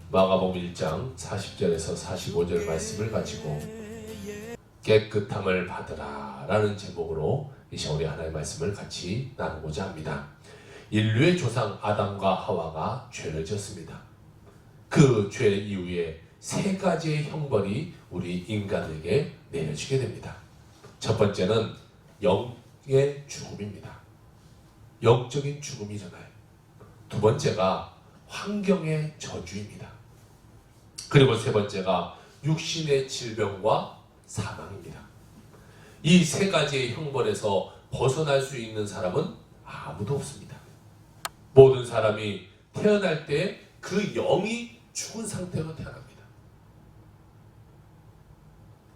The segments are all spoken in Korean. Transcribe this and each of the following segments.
마가복음 1장 40절에서 45절 말씀을 가지고 깨끗함을 받으라 라는 제목으로 이 시간 우리 하나님의 말씀을 같이 나누고자 합니다. 인류의 조상 아담과 하와가 죄를 지었습니다. 그 죄 이후에 세 가지의 형벌이 우리 인간에게 내려지게 됩니다. 첫 번째는 영의 죽음입니다. 영적인 죽음이잖아요. 두 번째가 환경의 저주입니다. 그리고 세 번째가 육신의 질병과 사망입니다. 이 세 가지의 형벌에서 벗어날 수 있는 사람은 아무도 없습니다. 모든 사람이 태어날 때 그 영이 죽은 상태로 태어납니다.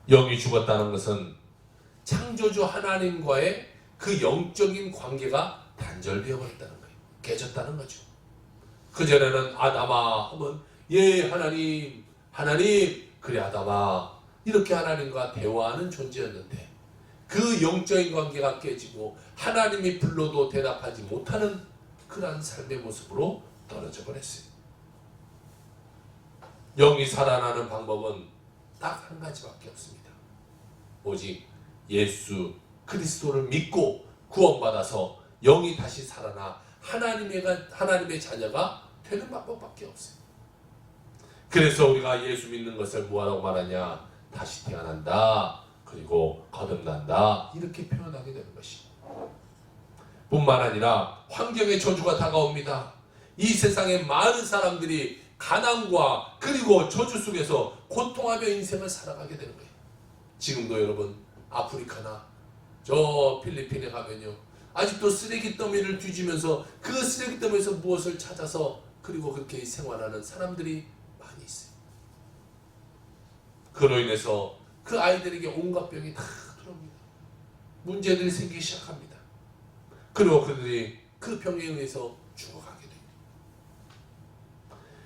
영이 죽었다는 것은 창조주 하나님과의 그 영적인 관계가 단절되어 버렸다는 거예요. 깨졌다는 거죠. 그전에는 아담아 하면 예 하나님 그래 아담아 이렇게 하나님과 대화하는 존재였는데 그 영적인 관계가 깨지고 하나님이 불러도 대답하지 못하는 그러한 삶의 모습으로 떨어져 버렸어요. 영이 살아나는 방법은 딱 한 가지밖에 없습니다. 오직 예수 그리스도를 믿고 구원받아서 영이 다시 살아나 하나님의 자녀가 되는 방법밖에 없어요. 그래서 우리가 예수 믿는 것을 뭐라고 말하냐? 다시 태어난다. 그리고 거듭난다. 이렇게 표현하게 되는 것입니다. 뿐만 아니라 환경의 저주가 다가옵니다. 이 세상의 많은 사람들이 가난과 그리고 저주 속에서 고통하며 인생을 살아가게 되는 거예요. 지금도 여러분 아프리카나 저 필리핀에 가면요. 아직도 쓰레기 더미를 뒤지면서 그 쓰레기 더미에서 무엇을 찾아서 그리고 그렇게 생활하는 사람들이 많이 있어요. 그로 인해서 그 아이들에게 온갖 병이 다 들어옵니다. 문제들이 생기기 시작합니다. 그리고 그들이 그 병에 의해서 죽어가게 됩니다.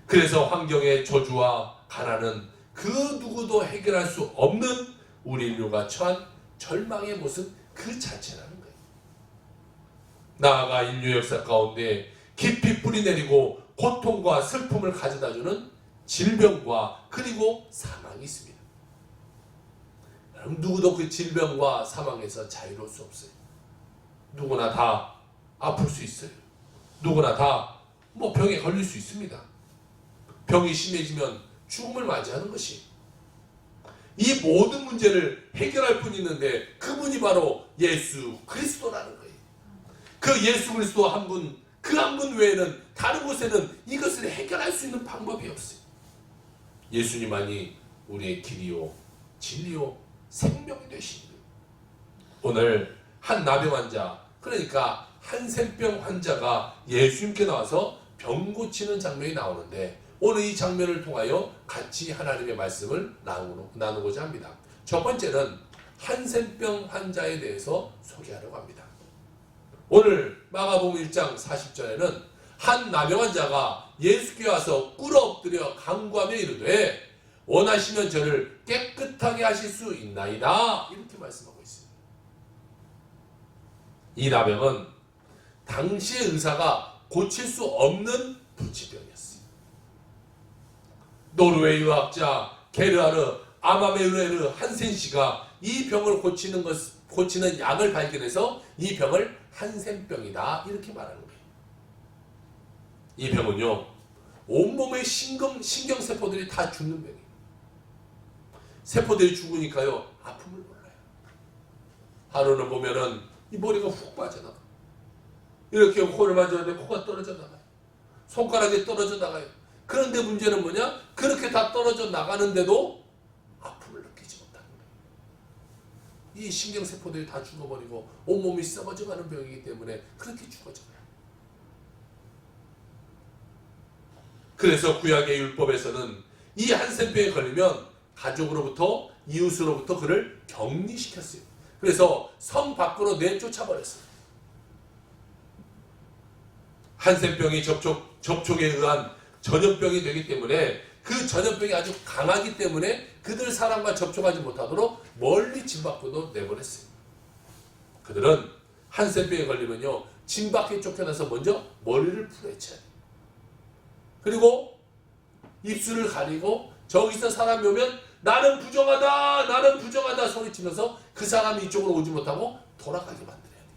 그래서 환경의 저주와 가난은 그 누구도 해결할 수 없는 우리 인류가 처한 절망의 모습 그 자체라는 거예요. 나아가 인류 역사 가운데 깊이 뿌리내리고 고통과 슬픔을 가져다주는 질병과 그리고 사망이 있습니다. 여러분 누구도 그 질병과 사망에서 자유로울 수 없어요. 누구나 다 아플 수 있어요. 누구나 다 병에 걸릴 수 있습니다. 병이 심해지면 죽음을 맞이하는 것이 이 모든 문제를 해결할 분이 있는데 그분이 바로 예수 그리스도라는 거예요. 그 예수 그리스도 한 분, 그 한 분 외에는 다른 곳에는 이것을 해결할 수 있는 방법이 없어요. 예수님만이 우리의 길이요, 진리요, 생명이 되신 거예요. 오늘 한 나병 환자, 그러니까 한센병 환자가 예수님께 나와서 병 고치는 장면이 나오는데 오늘 이 장면을 통하여 같이 하나님의 말씀을 나누고자 합니다. 첫 번째는 한센병 환자에 대해서 소개하려고 합니다. 오늘 마가복음 1장 40절에는 한 나병 환자가 예수께 와서 꿇어 엎드려 간구하며 이르되 원하시면 저를 깨끗하게 하실 수 있나이다 이렇게 말씀하고 있습니다. 이 나병은 당시의 의사가 고칠 수 없는 불치병이었어요. 노르웨이 의학자 게르하르 아마메르 한센 씨가 이 병을 고치는 약을 발견해서 이 병을 한센병이다 이렇게 말하는 거예요. 이 병은요 온몸의 신경세포들이 다 죽는 병이에요. 세포들이 죽으니까요 아픔을 몰라요. 하루는 보면은 이 머리가 훅 빠져나가. 이렇게 코를 만졌는데 코가 떨어져 나가요. 손가락이 떨어져 나가요. 그런데 문제는 뭐냐? 그렇게 다 떨어져 나가는데도 아픔을 느끼지 못하는 거예요. 이 신경세포들이 다 죽어버리고 온몸이 썩어져가는 병이기 때문에 그렇게 죽어져요. 그래서 구약의 율법에서는 이 한센병에 걸리면 가족으로부터 이웃으로부터 그를 격리시켰어요. 그래서 성 밖으로 내쫓아버렸어요. 한센병이 접촉에 의한 전염병이 되기 때문에 그 전염병이 아주 강하기 때문에 그들 사람과 접촉하지 못하도록 멀리 집 밖으로 내보냈어요. 그들은 한센병에 걸리면요 집 밖에 쫓겨나서 먼저 머리를 풀어헤쳐야 돼요. 그리고 입술을 가리고 저기서 사람이 오면 나는 부정하다, 나는 부정하다 소리치면서 그 사람이 이쪽으로 오지 못하고 돌아가게 만들어야 돼.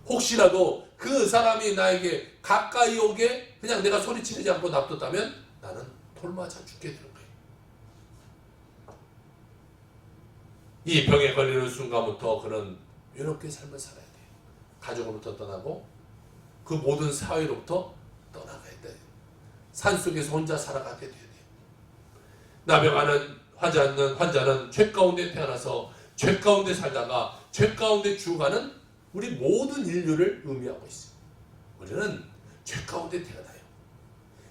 혹시라도 그 사람이 나에게 가까이 오게 그냥 내가 소리치지 않고 놔뒀다면 나는 돌맞아 죽게 되는 거예요. 이 병에 걸리는 순간부터 그는 외롭게 삶을 살아야 돼요. 가족으로부터 떠나고 그 모든 사회로부터 떠나가야 돼요. 산속에서 혼자 살아가게 돼야 돼요. 나병하는 환자는 죄 가운데 태어나서 죄 가운데 살다가 죄 가운데 죽어가는 우리 모든 인류를 의미하고 있어요. 우리는 죄 가운데 태어나요.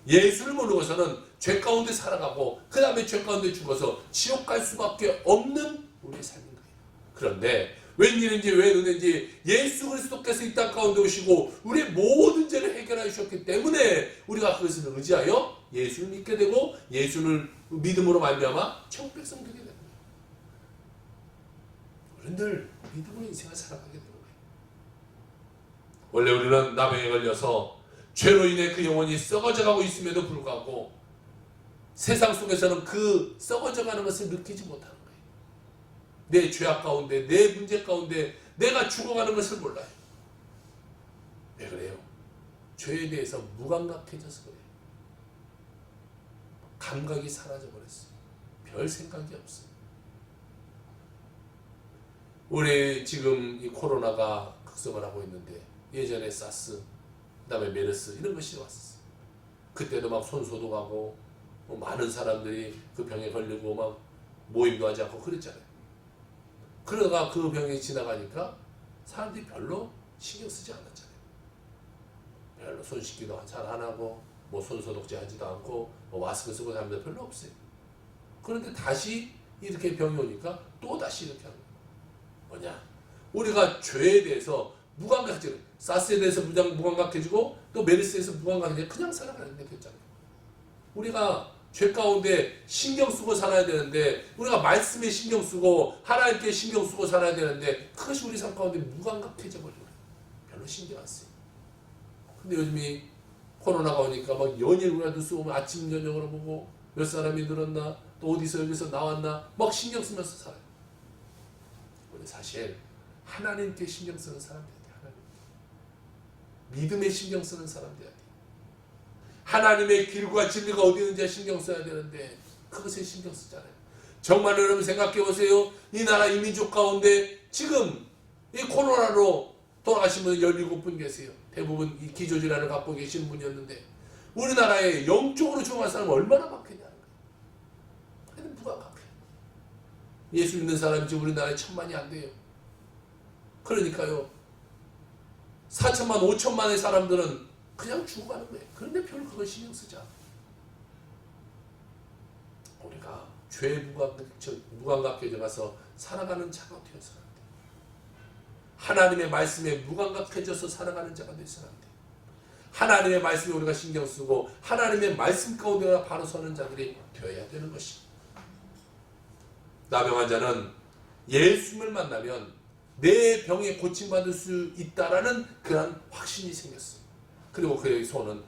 예수를 모르고서는 죄 가운데 살아가고 그 다음에 죄 가운데 죽어서 지옥 갈 수밖에 없는 우리의 삶인 거예요. 그런데 웬일인지 왜 은혜인지 예수 그리스도께서 이 땅 가운데 오시고 우리의 모든 죄를 해결해 주셨기 때문에 우리가 그것을 의지하여 예수를 믿게 되고 예수를 믿음으로 말미암아 천국 백성 되게 되는 거예요. 우리는 늘 믿음으로 인생을 살아가게 되는 거예요. 원래 우리는 나병에 걸려서 죄로 인해 그 영혼이 썩어져가고 있음에도 불구하고 세상 속에서는 그 썩어져가는 것을 느끼지 못하는 거예요. 내 죄악 가운데, 내 문제 가운데 내가 죽어가는 것을 몰라요. 왜 그래요? 죄에 대해서 무감각해져서 그래요. 감각이 사라져버렸어요. 별 생각이 없어요. 우리 지금 이 코로나가 극성을 하고 있는데 예전에 사스, 그 다음에 메르스 이런 것이 왔었어요. 그때도 막 손소독하고 많은 사람들이 그 병에 걸리고 막 모임도 하지 않고 그랬잖아요. 그러다가 그 병이 지나가니까 사람들이 별로 신경 쓰지 않았잖아요. 별로 손 씻기도 잘 안 하고 뭐 손소독제 하지도 않고 뭐 마스크 쓰고 사람들 별로 없어요. 그런데 다시 이렇게 병이 오니까 또 다시 이렇게 하는 거예요. 뭐냐? 우리가 죄에 대해서 무감각해지고 사스에 대해서 무감각해지고 또 메르스에서 무감각해지고 그냥 살아가는 게 됐잖아요. 우리가 죄 가운데 신경 쓰고 살아야 되는데 우리가 말씀에 신경 쓰고 하나님께 신경 쓰고 살아야 되는데 그것이 우리 삶 가운데 무감각해져 버려요. 별로 신경 안 써요. 근데 요즘이 코로나가 오니까 막 연일이라도 쓰고 아침 저녁으로 보고 몇 사람이 늘었나 또 어디서 여기서 나왔나 막 신경 쓰면서 살아요. 우리 사실 하나님께 신경 쓰는 사람 돼야 돼. 하나님 믿음에 신경 쓰는 사람 돼야 돼. 하나님의 길과 진리가 어디 있는지 신경 써야 되는데 그것에 신경 쓰잖아요. 정말 여러분 생각해 보세요. 이 나라 이민족 가운데 지금 이 코로나로 돌아가신 분 17분 계세요. 대부분 이 기저질환을 갖고 계신 분이었는데 우리나라에 영적으로 죽어간 사람은 얼마나 많겠냐는 거예요. 그냥 누가 많게요. 예수 믿는 사람이 지금 우리나라에 1000만이 안 돼요. 그러니까요. 4천만, 5천만의 사람들은 그냥 죽어가는 거예요. 그런데 별로 그걸 신경 쓰지 않아요. 우리가 죄에 무감각해져 가서 살아가는 자가 되어서는 안 돼요. 하나님의 말씀에 무감각해져서 살아가는 자가 되어서는 안 돼요. 하나님의 말씀에 우리가 신경 쓰고 하나님의 말씀 가운데 바로 서는 자들이 되어야 되는 것입니다. 나병 환자는 예수님을 만나면 내 병에 고침받을 수 있다라는 그런 확신이 생겼어요. 그리고 그의 소원은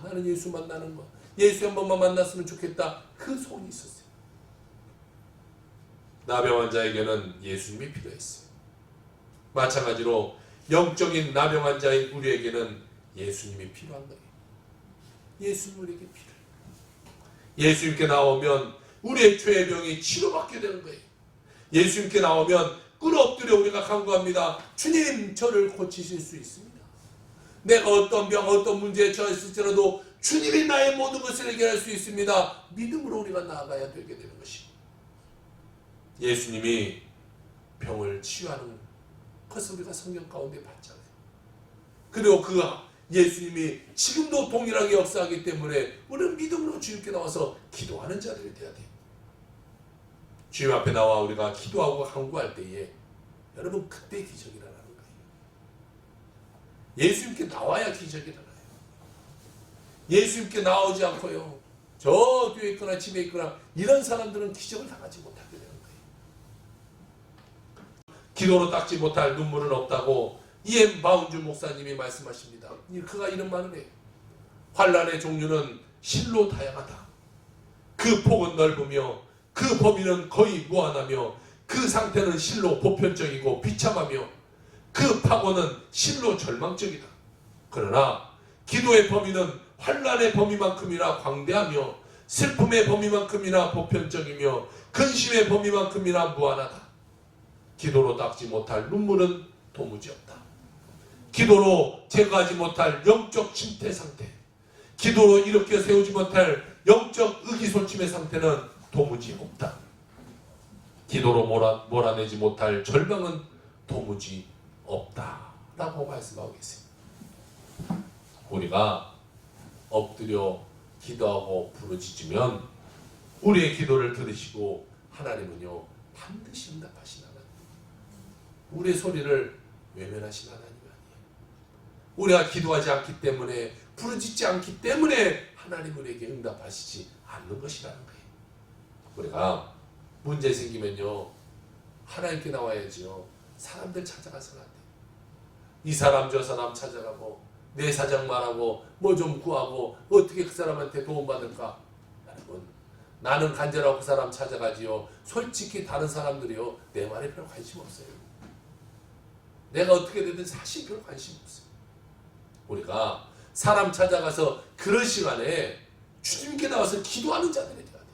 나는 예수 만나는 거 예수 한 번만 만났으면 좋겠다 그 소원이 있었어요. 나병 환자에게는 예수님이 필요했어요. 마찬가지로 영적인 나병 환자인 우리에게는 예수님이 필요한 거예요. 예수님 우리에게 필요해요. 예수님께 나오면 우리의 죄의 병이 치료받게 되는 거예요. 예수님께 나오면 꿇어엎드려 우리가 간구합니다. 주님 저를 고치실 수 있습니다. 내가 어떤 병, 어떤 문제에 처했을지라도 주님이 나의 모든 것을 해결할 수 있습니다. 믿음으로 우리가 나아가야 되게 되는 것입니다. 예수님이 병을 치유하는 것을 우리가 성경 가운데 봤잖아요. 그리고 그 예수님이 지금도 동일하게 역사하기 때문에 우리는 믿음으로 주님께 나와서 기도하는 자들이 되어야 돼요. 주님 앞에 나와 우리가 기도하고 간구할 때에 여러분 그때 기적이 일어나는 거예요. 예수님께 나와야 기적이 일어나요. 예수님께 나오지 않고요. 저 교회 있거나 집에 있거나 이런 사람들은 기적을 당하지 못하게 되는 거예요. 기도로 닦지 못할 눈물은 없다고 이엠 바운주 목사님이 말씀하십니다. 그가 이런 말을 해요. 환난의 종류는 실로 다양하다. 그 폭은 넓으며 그 범위는 거의 무한하며 그 상태는 실로 보편적이고 비참하며 그 파고는 실로 절망적이다. 그러나 기도의 범위는 환난의 범위만큼이나 광대하며 슬픔의 범위만큼이나 보편적이며 근심의 범위만큼이나 무한하다. 기도로 닦지 못할 눈물은 도무지 없다. 기도로 제거하지 못할 영적 침체 상태, 기도로 일으켜 세우지 못할 영적 의기소침의 상태는 도무지 없다. 기도로 몰아내지 못할 절망은 도무지 없다 라고 말씀하고 계세요. 우리가 엎드려 기도하고 부르짖으면 우리의 기도를 들으시고 하나님은요 반드시 응답하신 하나님, 우리의 소리를 외면하신 하나님 아니에요. 우리가 기도하지 않기 때문에, 부르짖지 않기 때문에 하나님 우리에게 응답하시지 않는 것이라는 거예요. 우리가 문제 생기면요 하나님께 나와야지요. 사람들 찾아가서는 안 돼요. 이 사람 저 사람 찾아가고 내 사정 말하고 뭐 좀 구하고 어떻게 그 사람한테 도움받을까. 여러분, 나는 간절하고 그 사람 찾아가지요. 솔직히 다른 사람들이요 내 말에 별 관심 없어요. 내가 어떻게 되든 사실 별 관심 없어요. 우리가 사람 찾아가서 그런 시간에 주님께 나와서 기도하는 자들이 돼야 돼요.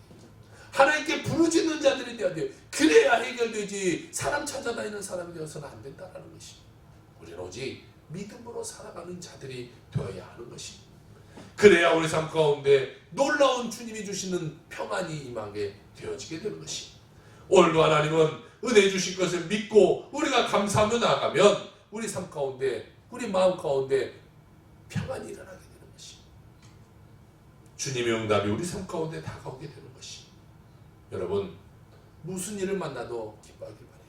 하나님께 부르짖는 자들이 돼야 돼요. 그래야 해결되지 사람 찾아다니는 사람이 되어서는 안 된다는 것이. 우리는 오직 믿음으로 살아가는 자들이 되어야 하는 것이. 그래야 우리 삶 가운데 놀라운 주님이 주시는 평안이 임하게 되어지게 되는 것이. 오늘도 하나님은 은혜 주신 것을 믿고 우리가 감사하며 나아가면 우리 삶 가운데, 우리 마음 가운데 평안이 일어나게 되는 것이. 주님의 응답이 우리 삶 가운데 다가오게 되는 것이. 여러분, 무슨 일을 만나도 기뻐하길 바래요.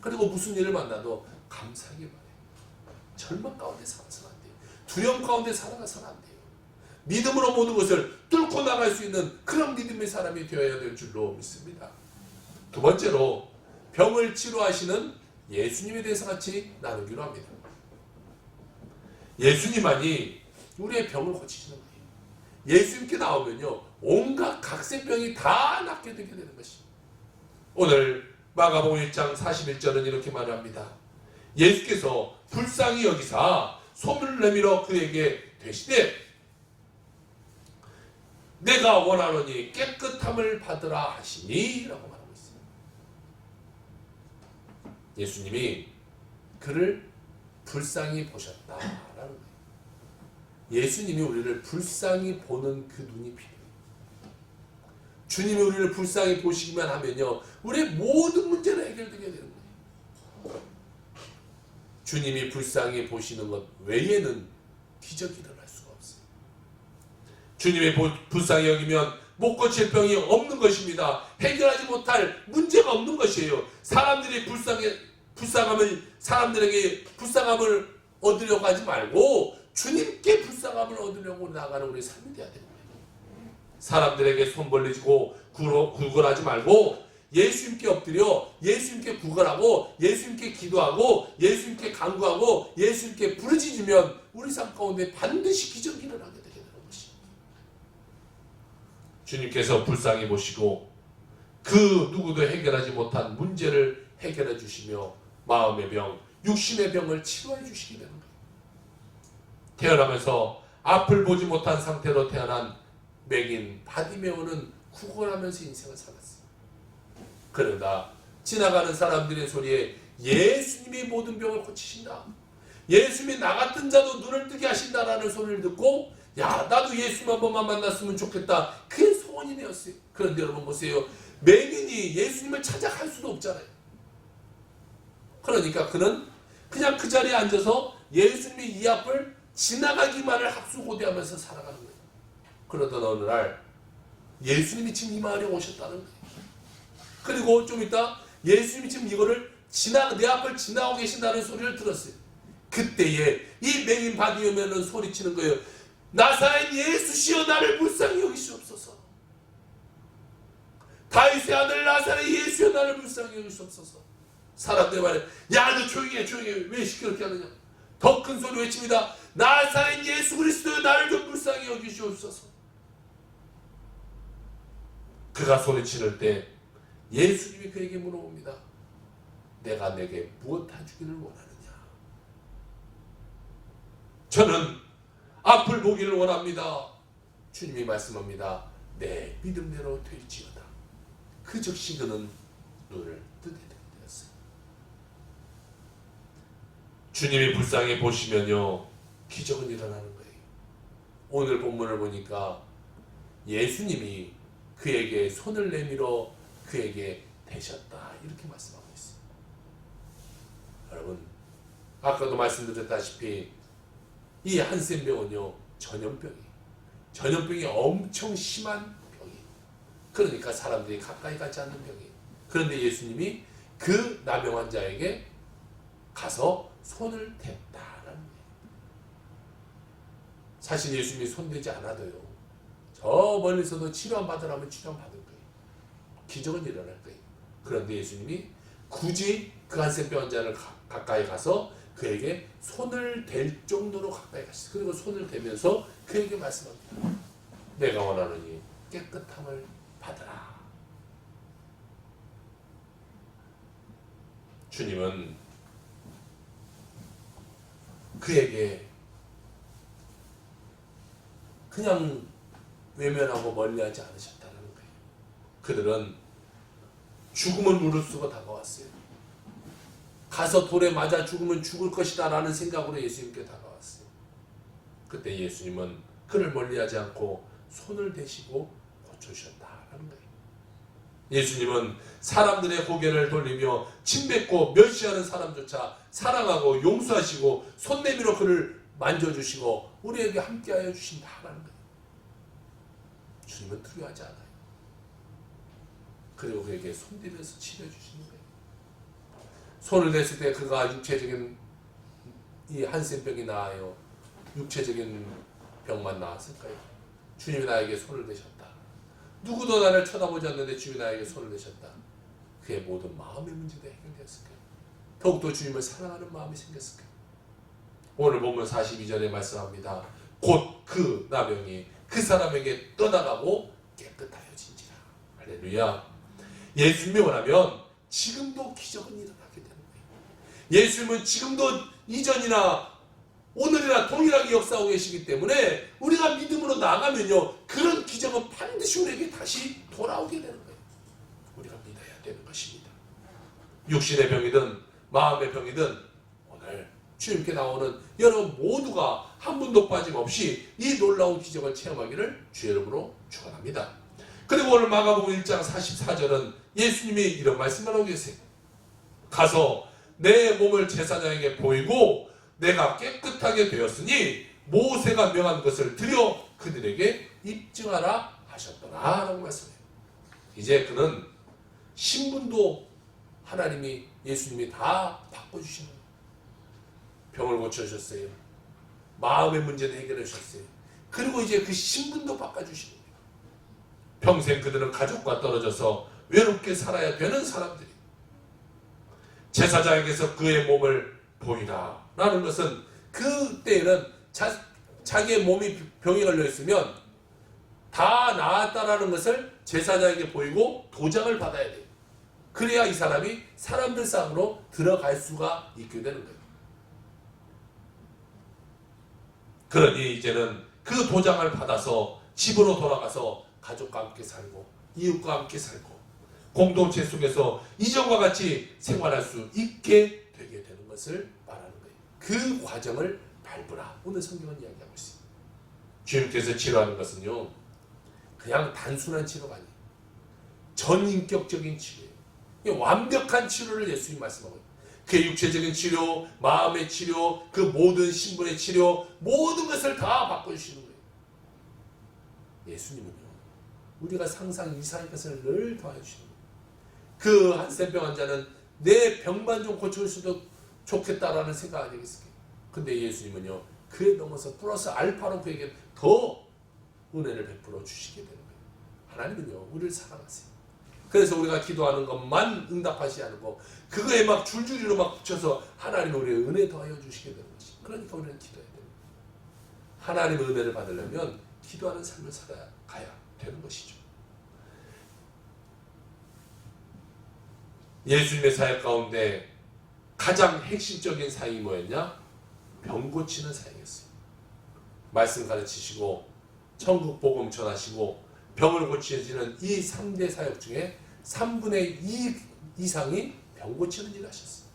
그리고 무슨 일을 만나도 감사하길 바래요. 절망 가운데 살아서는 안 돼요. 두려움 가운데 살아가서는 안 돼요. 믿음으로 모든 것을 뚫고 나갈 수 있는 그런 믿음의 사람이 되어야 될 줄로 믿습니다. 두 번째로 병을 치료하시는 예수님에 대해서 같이 나누기로 합니다. 예수님만이 우리의 병을 고치시는 거예요. 예수님께 나오면요 온갖 각색병이 다 낫게 되게 되는 것입니다. 오늘 마가복음 1장 41절은 이렇게 말합니다. 예수께서 불쌍히 여기사 소문을 내밀어 그에게 되시되 내가 원하노니 깨끗함을 받으라 하시니 라고 말하고 있어요. 예수님이 그를 불쌍히 보셨다라는 거예요. 예수님이 우리를 불쌍히 보는 그 눈이 필요해요. 주님이 우리를 불쌍히 보시기만 하면요 우리의 모든 문제는 해결되게 되는 거예요. 주님이 불쌍히 보시는 것 외에는 기적이 일어날 수가 없어요. 주님이 불쌍히 여기면 못 고칠 병이 없는 것입니다. 해결하지 못할 문제가 없는 것이에요. 사람들이 사람들에게 불쌍함을 얻으려고 하지 말고 주님께 불쌍함을 얻으려고 나가는 우리 삶이 되어야 됩니다. 사람들에게 손 벌리고 구걸하지 말고 예수님께 엎드려 예수님께 구걸하고 예수님께 기도하고 예수님께 간구하고 예수님께 부르짖으면 우리 삶 가운데 반드시 기적이 일어나게 되게 되는 것입니다. 주님께서 불쌍히 보시고 그 누구도 해결하지 못한 문제를 해결해 주시며 마음의 병, 육신의 병을 치료해 주시게 되는 거예요. 태어나면서 앞을 보지 못한 상태로 태어난 맹인 바디메오는 구걸하면서 인생을 살았어요. 그러나 지나가는 사람들의 소리에 예수님이 모든 병을 고치신다, 예수님이 나 같은 자도 눈을 뜨게 하신다라는 소리를 듣고 야 나도 예수님 한 번만 만났으면 좋겠다, 그게 소원이 되었어요. 그런데 여러분 보세요, 맹인이 예수님을 찾아갈 수도 없잖아요. 그러니까 그는 그냥 그 자리에 앉아서 예수님이 이 앞을 지나가기만을 학수고대하면서 살아가는 거예요. 그러던 어느 날 예수님이 지금 이 마을에 오셨다는 거예요. 그리고 좀 이따 예수님이 지금 이거를 내 앞을 지나고 계신다는 소리를 들었어요. 그때에 이 맹인 바디메오는 소리치는 거예요. 나사렛 예수시여 나를 불쌍히 여기시옵소서. 다윗의 아들 나사렛 예수여 나를 불쌍히 여기시옵소서. 사람들이 말해, 야 너 조용히 해, 왜 시끄럽게 하느냐. 더 큰 소리 외칩니다. 나사렛 예수 그리스도여 나를 좀 불쌍히 여기시옵소서. 그가 소리치는 때 예수님이 그에게 물어봅니다. 내가 내게 무엇 해주기를 원하느냐? 저는 앞을 보기를 원합니다. 주님이 말씀합니다. 내 믿음대로 될지어다. 그 즉시 그는 눈을 뜨게 되었어요. 주님이 불쌍히 보시면요, 기적은 일어나는 거예요. 오늘 본문을 보니까 예수님이 그에게 손을 내밀어 그에게 대셨다, 이렇게 말씀하고 있어요. 여러분, 아까도 말씀드렸다시피 이 한센병은요, 전염병이 엄청 심한 병이에요. 그러니까 사람들이 가까이 가지 않는 병이에요. 그런데 예수님이 그 나병 환자에게 가서 손을 댔다라는 거예요. 사실 예수님이 손대지 않아도요, 저 멀리서도 치료 받으라면 치료 받을 거예요. 기적은 일어날 거예요. 그런데 예수님이 굳이 그 한센병 환자를 가까이 가서 그에게 손을 댈 정도로 가까이 갔어요. 그리고 손을 대면서 그에게 말씀합니다. 내가 원하노니 깨끗함을 받으라. 주님은 그에게 그냥 외면하고 멀리하지 않으셨다는 거예요. 그들은 죽음을 무릅쓰고 다가왔어요. 가서 돌에 맞아 죽으면 죽을 것이다 라는 생각으로 예수님께 다가왔어요. 그때 예수님은 그를 멀리하지 않고 손을 대시고 고쳐주셨다라는 거예요. 예수님은 사람들의 고개를 돌리며 침뱉고 멸시하는 사람조차 사랑하고 용서하시고 손 내밀어 그를 만져주시고 우리에게 함께하여 주신다라는 거예요. 주님은 두려워하지 않아요. 그리고 그에게 손대면서 치료해주시는 거예요. 손을 댔을 때 그가 육체적인 이 한센병이 나아요? 육체적인 병만 나았을까요? 주님이 나에게 손을 대셨다. 누구도 나를 쳐다보지 않는데 주님이 나에게 손을 대셨다. 그의 모든 마음의 문제도 해결되었을까요? 더욱더 주님을 사랑하는 마음이 생겼을까요? 오늘 보면 42절에 말씀합니다. 곧 그 나병이 그 사람에게 떠나가고 깨끗하여진지라. 할렐루야. 예수님이 원하면 지금도 기적은 일어나게 되는 거예요. 예수님은 지금도 이전이나 오늘이나 동일하게 역사하고 계시기 때문에 우리가 믿음으로 나가면요, 그런 기적은 반드시 우리에게 다시 돌아오게 되는 거예요. 우리가 믿어야 되는 것입니다. 육신의 병이든 마음의 병이든 오늘 주님께 나오는 여러분 모두가 한 분도 빠짐없이 이 놀라운 기적을 체험하기를 주의 이름으로 축원합니다. 그리고 오늘 마가복음 1장 44절은 예수님이 이런 말씀을 하고 계세요. 가서 내 몸을 제사장에게 보이고 내가 깨끗하게 되었으니 모세가 명한 것을 드려 그들에게 입증하라 하셨더라 라고 말씀해요. 이제 그는 신분도 하나님이 예수님이 다 바꿔주시는 거예요. 병을 고쳐주셨어요. 마음의 문제도 해결해 주셨어요. 그리고 이제 그 신분도 바꿔주시는 거예요. 평생 그들은 가족과 떨어져서 외롭게 살아야 되는 사람들이 제사장에게서 그의 몸을 보이라 라는 것은 그때는 자기의 몸이 병이 걸려 있으면 다 나았다라는 것을 제사장에게 보이고 도장을 받아야 돼요. 그래야 이 사람이 사람들 싸움으로 들어갈 수가 있게 되는 거예요. 그러니 이제는 그 도장을 받아서 집으로 돌아가서 가족과 함께 살고 이웃과 함께 살고 공동체 속에서 이전과 같이 생활할 수 있게 되게 되는 것을 말하는 거예요. 그 과정을 밟으라. 오늘 성경은 이야기하고 있습니다. 주님께서 치료하는 것은요, 그냥 단순한 치료가 아니에요. 전인격적인 치료예요. 완벽한 치료를 예수님이 말씀하고 있어요. 그의 육체적인 치료, 마음의 치료, 그 모든 신분의 치료, 모든 것을 다 바꿔주시는 거예요. 예수님은요, 우리가 상상 이상의 것을 늘 더해 주시는 거예요. 그 한센병 환자는 내 병만 좀 고쳐주셔도 좋겠다라는 생각 아니겠습니까? 근데 예수님은요, 그에 넘어서 플러스 알파로 그에게 더 은혜를 베풀어 주시게 되는 거예요. 하나님은요, 우리를 사랑하세요. 그래서 우리가 기도하는 것만 응답하시지 않고 그거에 막 줄줄이로 막 붙여서 하나님 우리의 은혜 더하여 주시게 되는 것이. 그러니까 우리는 기도해야 됩니다. 하나님의 은혜를 받으려면 기도하는 삶을 살아가야 되는 것이죠. 예수님의 사역 가운데 가장 핵심적인 사역이 뭐였냐? 병 고치는 사역이었어요. 말씀 가르치시고 천국 복음 전하시고 병을 고치시는 이 3대 사역 중에 3분의 2 이상이 병 고치는 일을 하셨어요.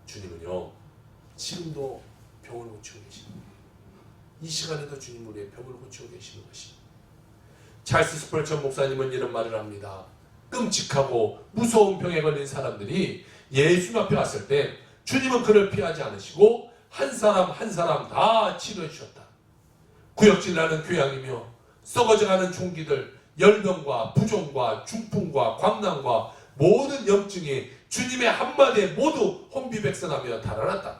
주님은요, 지금도 병을 고치고 계시는 거예요. 이 시간에도 주님 우리의 병을 고치고 계시는 것입니다. 찰스 스펄전 목사님은 이런 말을 합니다. 끔찍하고 무서운 병에 걸린 사람들이 예수님 앞에 왔을 때 주님은 그를 피하지 않으시고 한 사람 한 사람 다 치료해 주셨다. 구역질나는 교양이며 썩어져가는 총기들, 열병과 부종과 중풍과 광난과 모든 염증이 주님의 한마디에 모두 혼비백산하며 달아났다.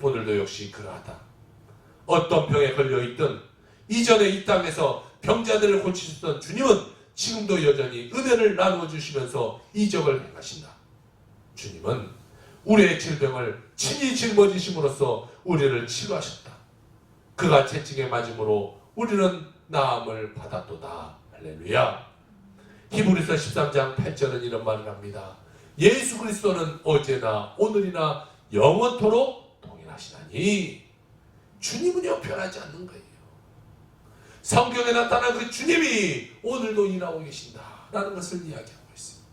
오늘도 역시 그러하다. 어떤 병에 걸려있든 이전에 이 땅에서 병자들을 고치셨던 주님은 지금도 여전히 은혜를 나누어 주시면서 이적을 행하신다. 주님은 우리의 질병을 친히 짊어지심으로써 우리를 치료하셨다. 그가 채찍에 맞음으로 우리는 나음을 받았도다. 할렐루야. 히브리서 13장 8절은 이런 말을 합니다. 예수 그리스도는 어제나 오늘이나 영원토록 동일하시나니. 주님은요, 변하지 않는 거예요. 성경에 나타난 그 주님이 오늘도 일하고 계신다라는 것을 이야기하고 있습니다.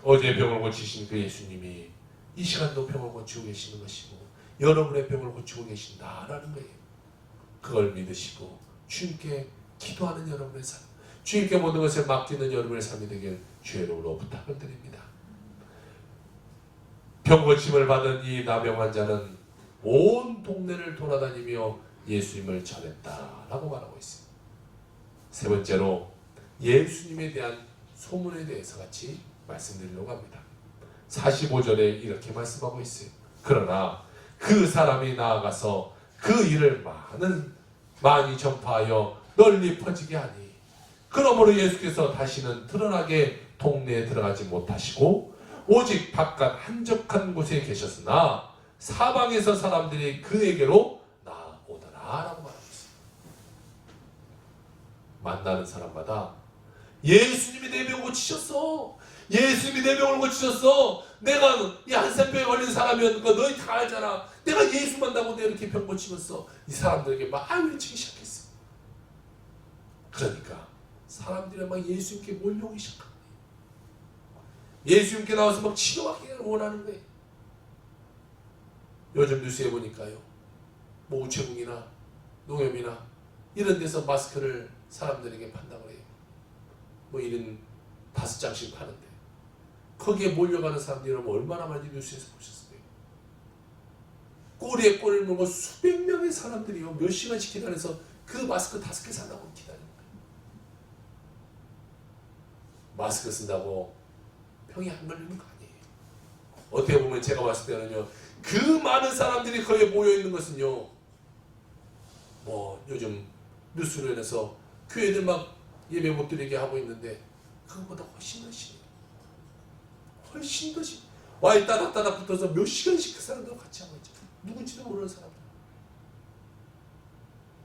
어제 병을 고치신 그 예수님이 이 시간도 병을 고치고 계시는 것이고 여러분의 병을 고치고 계신다라는 거예요. 그걸 믿으시고 주님께 기도하는 여러분의 삶, 주님께 모든 것을 맡기는 여러분의 삶이 되길 주의 이름으로 부탁을 드립니다. 병 고침을 받은 이 나병 환자는 온 동네를 돌아다니며 예수님을 전했다라고 말하고 있습니다. 세 번째로 예수님에 대한 소문에 대해서 같이 말씀드리려고 합니다. 45절에 이렇게 말씀하고 있어요. 그러나 그 사람이 나아가서 그 일을 많이 전파하여 널리 퍼지게 하니 그러므로 예수께서 다시는 드러나게 동네에 들어가지 못하시고 오직 바깥 한적한 곳에 계셨으나 사방에서 사람들이 그에게로 나오더라 라고 말하고 있습니다. 만나는 사람마다 예수님이 내 병을 고치셨어. 예수님이 내 병을 고치셨어. 내가 이 한센병에 걸린 사람이었는 거 너희 다 알잖아. 내가 예수 만나고 내가 이렇게 병 고치면서 이 사람들에게 막 외치기 시작했어. 그러니까 사람들이 막 예수님께 몰려오기 시작한 거예요. 예수님께 나와서 막 치료받기를 원하는 거예요. 요즘 뉴스에 보니까요, 뭐 우체국이나 농협이나 이런 데서 마스크를 사람들에게 판다고 해요. 뭐 1인 5장씩 파는데 거기에 몰려가는 사람들이 여러분 얼마나 많이 뉴스에서 보셨어요? 꼬리에 꼬리를 물고 수백 명의 사람들이요, 몇 시간씩 기다려서 그 마스크 5개 산다고 기다리는 거예요. 마스크 쓴다고 병이 안 걸리는 거 아니에요. 어떻게 보면 제가 봤을 때는요, 그 많은 사람들이 거기에 모여있는 것은요, 뭐 요즘 뉴스로 인해서 교회들 막 예배 못 드리게 하고 있는데 그것보다 훨씬 더 심해요. 훨씬 더 심해요. 와이 따닥따닥 붙어서 몇 시간씩 그 사람들 같이 하고 있죠. 누군지도 모르는 사람들.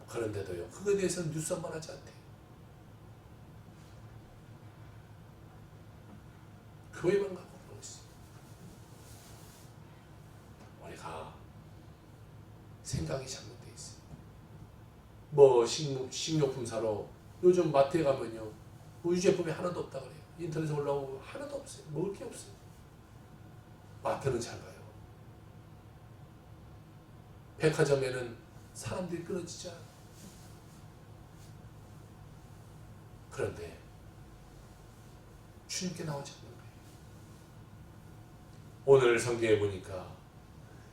그런데도요, 그거에 대해서는 뉴스 한번 하지 않대요. 교회만 가고 그러고 있어요. 우리가 생각이 잘못되어 있어요. 뭐 식료품 사러 요즘 마트에 가면요, 뭐 유제품이 하나도 없다 그래요. 인터넷에 올라오고 하나도 없어요. 먹을 게 없어요. 마트는 잘 가요. 백화점에는 사람들이 끊어지지 않아요. 그런데 주님께 나오지 않는 거예요. 오늘 성경에 보니까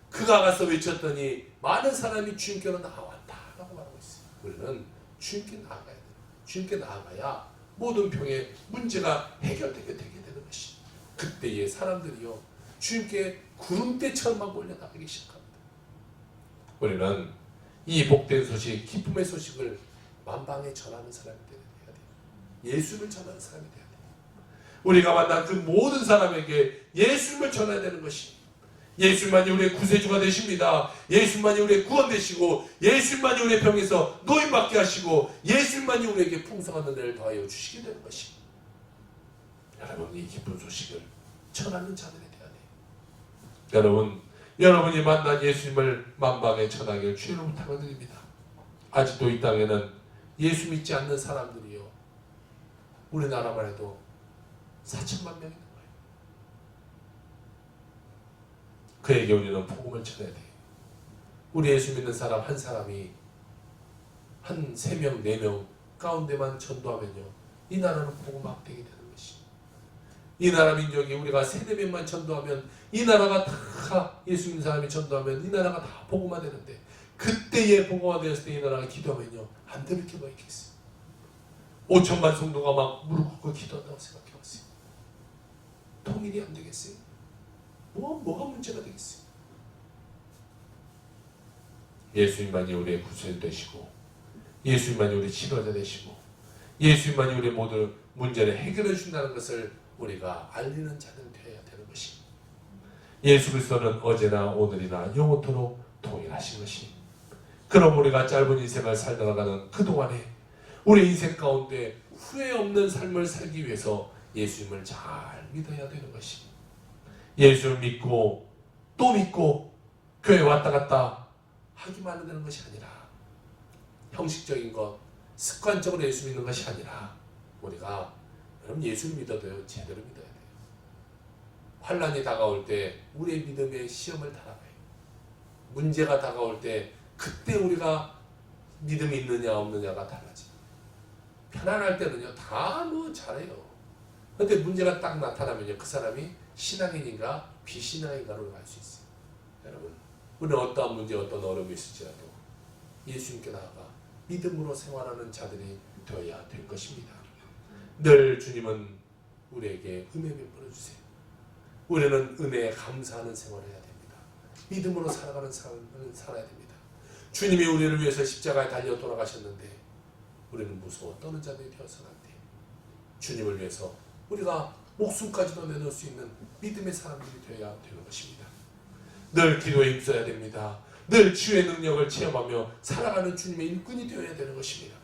그가 가서 외쳤더니 많은 사람이 주님께로 나왔다라고 말하고 있어요. 우리는 주님께 나아가야 돼요. 주님께 나아가야 모든 병의 문제가 해결되게 되는 것이. 그때의 사람들이요, 주님께 구름대처럼 막 몰려나가기 시작합니다. 우리는 이 복된 소식, 기쁨의 소식을 만방에 전하는 사람이 되어야 돼요. 예수를 전하는 사람이 되어야 돼요. 우리가 만난 그 모든 사람에게 예수님을 전해야 되는 것이, 예수님만이 우리의 구세주가 되십니다. 예수님만이 우리의 구원 되시고 예수님만이 우리의 병에서 노임받게 하시고 예수님만이 우리에게 풍성한 은혜를 더하여 주시게 되는 것입니다. 여러분, 이 기쁜 소식을 전하는 자들이 되어야 돼요. 여러분이 만난 예수님을 만방에 전하길 주의로 부탁드립니다. 아직도 이 땅에는 예수 믿지 않는 사람들이요, 우리나라만 해도 4천만 명이 있는 거예요. 그에게 우리는 복음을 전해야 돼요. 우리 예수 믿는 사람 한 사람이 한 3명, 4명 가운데만 전도하면요, 이 나라는 복음 확대가 되는 것입니다. 이 나라 민족이 우리가 3-4명만 전도하면, 이 나라가 다 예수 믿는 사람이 전도하면 이 나라가 다 복음화 되는데, 그때에 복음화 되었을 때 이 나라가 기도하면요, 안 될 게 뭐 있겠어요. 5천만 성도가 막 무릎 꿇고 기도한다고 생각해보세요. 통일이 안 되겠어요? 뭐가 문제가 되겠어요? 예수님만이 우리의 구세주 되시고 예수님만이 우리 치료자 되시고 예수님만이 우리의 모든 문제를 해결해 준다는 것을 우리가 알리는 자들 되어야 되는 것입니다. 예수 그리스도는 어제나 오늘이나 영원토록 동일하신 것입니다. 그럼 우리가 짧은 인생을 살다가는 그동안에 우리 인생 가운데 후회 없는 삶을 살기 위해서 예수님을 잘 믿어야 되는 것입니다. 예수를 믿고 또 믿고 교회 왔다 갔다 하기만 하면 되는 것이 아니라, 형식적인 것, 습관적으로 예수 믿는 것이 아니라, 우리가 여러분 예수를 믿어도요, 제대로 믿어야 돼요. 환난이 다가올 때 우리의 믿음의 시험을 달아봐요. 문제가 다가올 때 그때 우리가 믿음이 있느냐 없느냐가 달라져요. 편안할 때는요, 다 뭐 잘해요. 그런데 문제가 딱 나타나면요, 그 사람이 신앙인인가 비신앙인가로 알 수 있어요. 여러분, 우리는 어떠한 문제, 어떤 어려움이 있을지라도 예수님께 나아가 믿음으로 생활하는 자들이 되어야 될 것입니다. 늘 주님은 우리에게 은혜 베풀어 주세요. 우리는 은혜에 감사하는 생활을 해야 됩니다. 믿음으로 살아가는 삶을 살아야 됩니다. 주님이 우리를 위해서 십자가에 달려 돌아가셨는데 우리는 무서워 떠는 자들이 되어서는 안 돼요. 주님을 위해서 우리가 목숨까지도 내놓을 수 있는 믿음의 사람들이 되어야 되는 것입니다. 늘 기도에 힘써야 됩니다. 늘 치유의 능력을 체험하며 살아가는 주님의 일꾼이 되어야 되는 것입니다.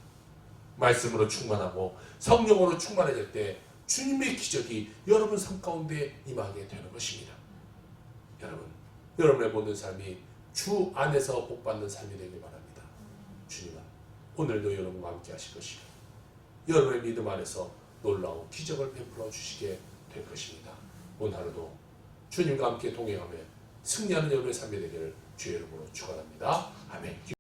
말씀으로 충만하고 성령으로 충만해질 때 주님의 기적이 여러분 삶 가운데 임하게 되는 것입니다. 여러분의 모든 삶이 주 안에서 복받는 삶이 되길 바랍니다. 주님은 오늘도 여러분과 함께 하실 것이고 여러분의 믿음 안에서 놀라운 기적을 베풀어 주시게 될 것입니다. 오늘 하루도 주님과 함께 동행하며 승리하는 여러분의 삶이 되기를 주의 이름으로 축원합니다. 아멘.